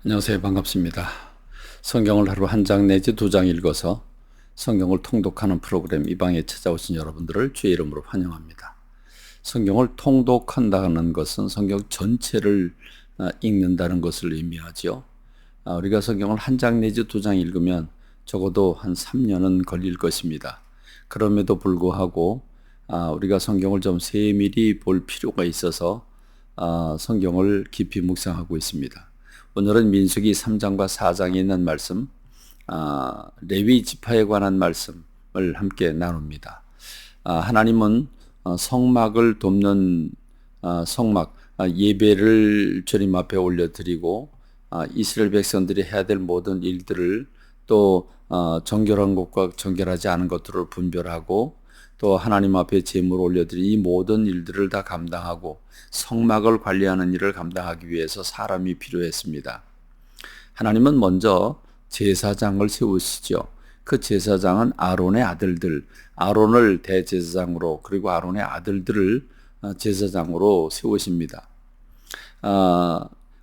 안녕하세요. 반갑습니다. 성경을 하루 한 장 내지 두 장 읽어서 성경을 통독하는 프로그램 이 방에 찾아오신 여러분들을 주의 이름으로 환영합니다. 성경을 통독한다는 것은 성경 전체를 읽는다는 것을 의미하죠. 우리가 성경을 한 장 내지 두 장 읽으면 적어도 한 3년은 걸릴 것입니다. 그럼에도 불구하고 우리가 성경을 좀 세밀히 볼 필요가 있어서 성경을 깊이 묵상하고 있습니다. 오늘은 민수기 3장과 4장에 있는 말씀, 레위 지파에 관한 말씀을 함께 나눕니다. 하나님은 성막을 돕는 성막 예배를 주님 앞에 올려드리고 이스라엘 백성들이 해야 될 모든 일들을 또 정결한 것과 정결하지 않은 것들을 분별하고 또 하나님 앞에 제물을 올려드린 이 모든 일들을 다 감당하고 성막을 관리하는 일을 감당하기 위해서 사람이 필요했습니다. 하나님은 먼저 제사장을 세우시죠. 그 제사장은 아론의 아들들, 아론을 대제사장으로 그리고 아론의 아들들을 제사장으로 세우십니다.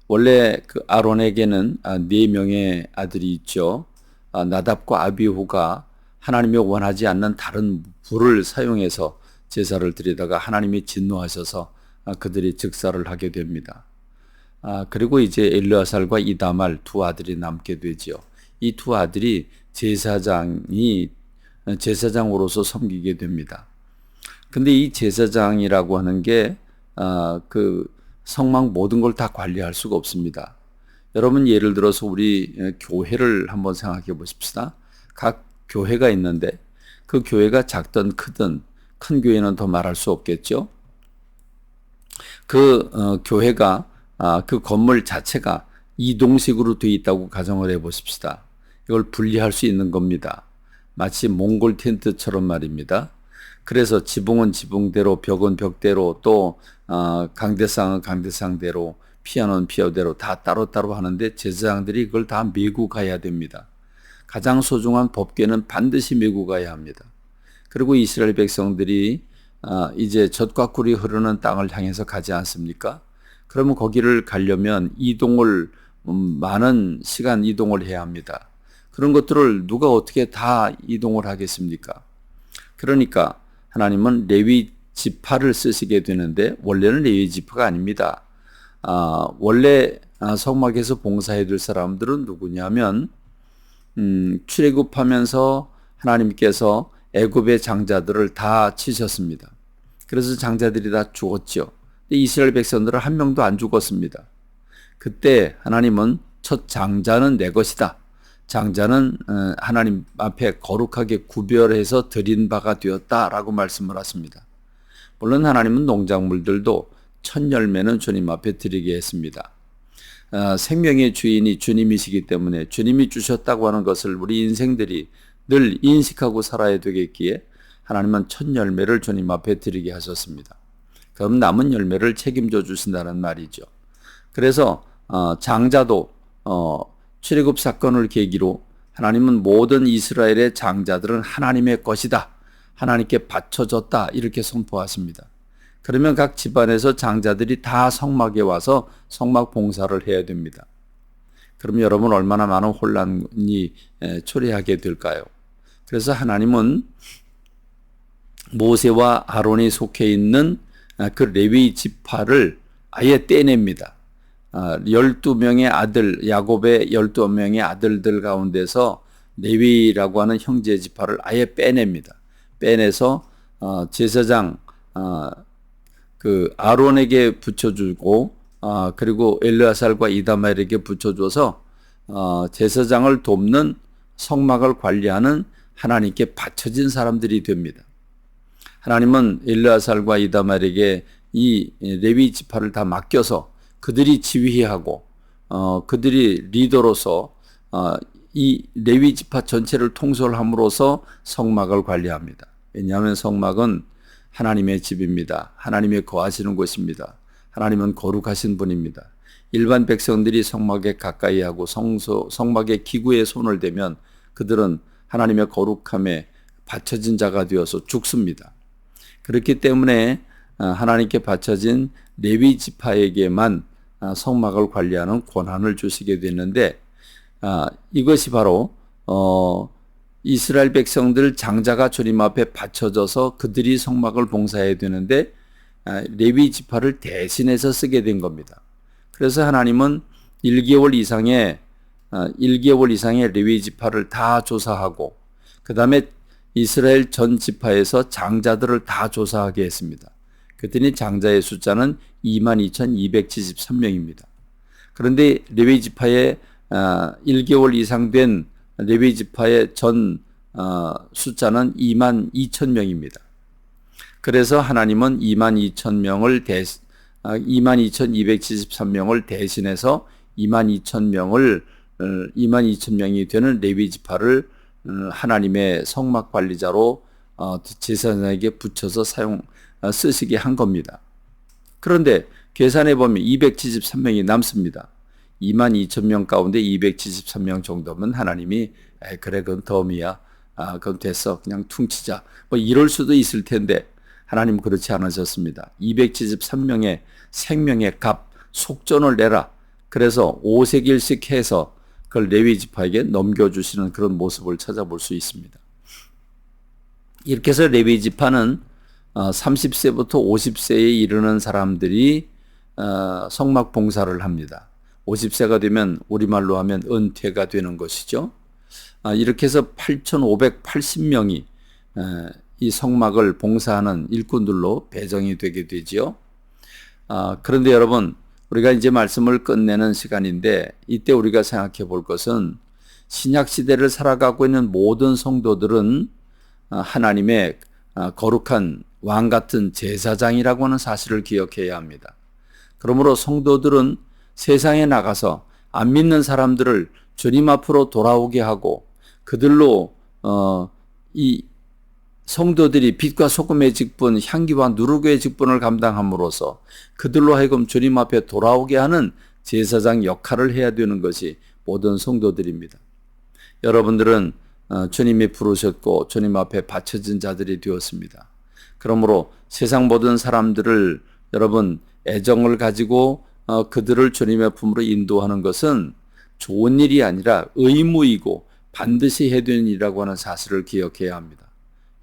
원래 그 아론에게는 4명의 아들이 있죠. 나답과 아비후가 하나님이 원하지 않는 다른 불을 사용해서 제사를 드리다가 하나님이 진노하셔서 그들이 즉사를 하게 됩니다. 그리고 이제 엘르아살과 이다말 두 아들이 남게 되지요. 이 두 아들이 제사장으로서 섬기게 됩니다. 근데 이 제사장이라고 하는 게 그 성막 모든 걸 다 관리할 수가 없습니다. 여러분 예를 들어서 우리 교회를 한번 생각해 보십시다. 각 교회가 있는데 그 교회가 작든 크든 큰 교회는 더 말할 수 없겠죠. 그 교회가 그 건물 자체가 이동식으로 되어 있다고 가정을 해 보십시다. 이걸 분리할 수 있는 겁니다. 마치 몽골 텐트처럼 말입니다. 그래서 지붕은 지붕대로 벽은 벽대로 또 강대상은 강대상대로 피아노는 피아노대로 다 따로따로 하는데 제사장들이 그걸 다 메고 가야 됩니다. 가장 소중한 법궤는 반드시 메고 가야 합니다. 그리고 이스라엘 백성들이 이제 젖과 꿀이 흐르는 땅을 향해서 가지 않습니까? 그러면 거기를 가려면 이동을 많은 시간 이동을 해야 합니다. 그런 것들을 누가 어떻게 다 이동을 하겠습니까? 그러니까 하나님은 레위 지파를 쓰시게 되는데 원래는 레위 지파가 아닙니다. 원래 성막에서 봉사해 줄 사람들은 누구냐면 출애굽하면서 하나님께서 애굽의 장자들을 다 치셨습니다. 그래서 장자들이 다 죽었죠. 이스라엘 백성들은 한 명도 안 죽었습니다. 그때 하나님은 첫 장자는 내 것이다. 장자는 하나님 앞에 거룩하게 구별해서 드린 바가 되었다라고 말씀을 하십니다. 물론 하나님은 농작물들도 첫 열매는 주님 앞에 드리게 했습니다. 생명의 주인이 주님이시기 때문에 주님이 주셨다고 하는 것을 우리 인생들이 늘 인식하고 살아야 되겠기에 하나님은 첫 열매를 주님 앞에 드리게 하셨습니다. 그럼 남은 열매를 책임져 주신다는 말이죠. 그래서 장자도 출애굽 사건을 계기로 하나님은 모든 이스라엘의 장자들은 하나님의 것이다. 하나님께 바쳐졌다. 이렇게 선포하십니다. 그러면 각 집안에서 장자들이 다 성막에 와서 성막 봉사를 해야 됩니다. 그럼 여러분 얼마나 많은 혼란이 초래하게 될까요? 그래서 하나님은 모세와 아론이 속해 있는 그 레위 지파를 아예 떼냅니다. 12명의 아들, 야곱의 12명의 아들들 가운데서 레위라고 하는 형제 지파를 아예 빼냅니다. 빼내서 제사장 그 아론에게 붙여주고 그리고 엘르아살과 이다말에게 붙여줘서 제사장을 돕는 성막을 관리하는 하나님께 바쳐진 사람들이 됩니다. 하나님은 엘르아살과 이다말에게 이 레위 지파를 다 맡겨서 그들이 지휘하고 그들이 리더로서 이 레위 지파 전체를 통솔함으로써 성막을 관리합니다. 왜냐하면 성막은 하나님의 집입니다. 하나님의 거하시는 곳입니다. 하나님은 거룩하신 분입니다. 일반 백성들이 성막에 가까이 하고 성막의 기구에 손을 대면 그들은 하나님의 거룩함에 바쳐진 자가 되어서 죽습니다. 그렇기 때문에 하나님께 바쳐진 레위 지파에게만 성막을 관리하는 권한을 주시게 됐는데 이것이 바로 이스라엘 백성들 장자가 주님 앞에 바쳐져서 그들이 성막을 봉사해야 되는데 레위 지파를 대신해서 쓰게 된 겁니다. 그래서 하나님은 1개월 이상의 레위 지파를 다 조사하고 그 다음에 이스라엘 전 지파에서 장자들을 다 조사하게 했습니다. 그랬더니 장자의 숫자는 22,273명입니다. 그런데 레위 지파의 1개월 이상 된 레위 지파의 전 숫자는 22,000명입니다. 그래서 하나님은 22,273명을 대신해서 22,000명이 되는 레위 지파를 하나님의 성막 관리자로 제사장에게 붙여서 쓰시게 한 겁니다. 그런데 계산해 보면 273명이 남습니다. 22,000명 가운데 273명 정도면 하나님이 그래 그건 덤이야. 그럼 됐어. 그냥 퉁치자. 뭐 이럴 수도 있을 텐데 하나님 그렇지 않으셨습니다. 273명의 생명의 값 속전을 내라. 그래서 5세겔씩 해서 그걸 레위 지파에게 넘겨주시는 그런 모습을 찾아볼 수 있습니다. 이렇게 해서 레위 지파는 30세부터 50세에 이르는 사람들이 성막 봉사를 합니다. 50세가 되면 우리말로 하면 은퇴가 되는 것이죠. 이렇게 해서 8,580명이 이 성막을 봉사하는 일꾼들로 배정이 되게 되지요. 그런데 여러분, 우리가 이제 말씀을 끝내는 시간인데 이때 우리가 생각해 볼 것은 신약 시대를 살아가고 있는 모든 성도들은 하나님의 거룩한 왕 같은 제사장이라고 하는 사실을 기억해야 합니다. 그러므로 성도들은 세상에 나가서 안 믿는 사람들을 주님 앞으로 돌아오게 하고 그들로 이 성도들이 빛과 소금의 직분, 향기와 누룩의 직분을 감당함으로써 그들로 하여금 주님 앞에 돌아오게 하는 제사장 역할을 해야 되는 것이 모든 성도들입니다. 여러분들은 주님이 부르셨고 주님 앞에 바쳐진 자들이 되었습니다. 그러므로 세상 모든 사람들을 여러분 애정을 가지고 그들을 주님의 품으로 인도하는 것은 좋은 일이 아니라 의무이고 반드시 해야 되는 일이라고 하는 사실을 기억해야 합니다.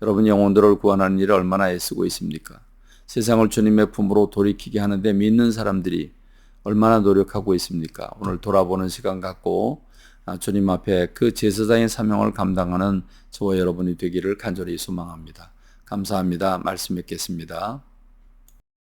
여러분 영혼들을 구원하는 일을 얼마나 애쓰고 있습니까? 세상을 주님의 품으로 돌이키게 하는데 믿는 사람들이 얼마나 노력하고 있습니까? 오늘 돌아보는 시간 갖고 주님 앞에 그 제사장의 사명을 감당하는 저와 여러분이 되기를 간절히 소망합니다. 감사합니다. 말씀 뵙겠습니다.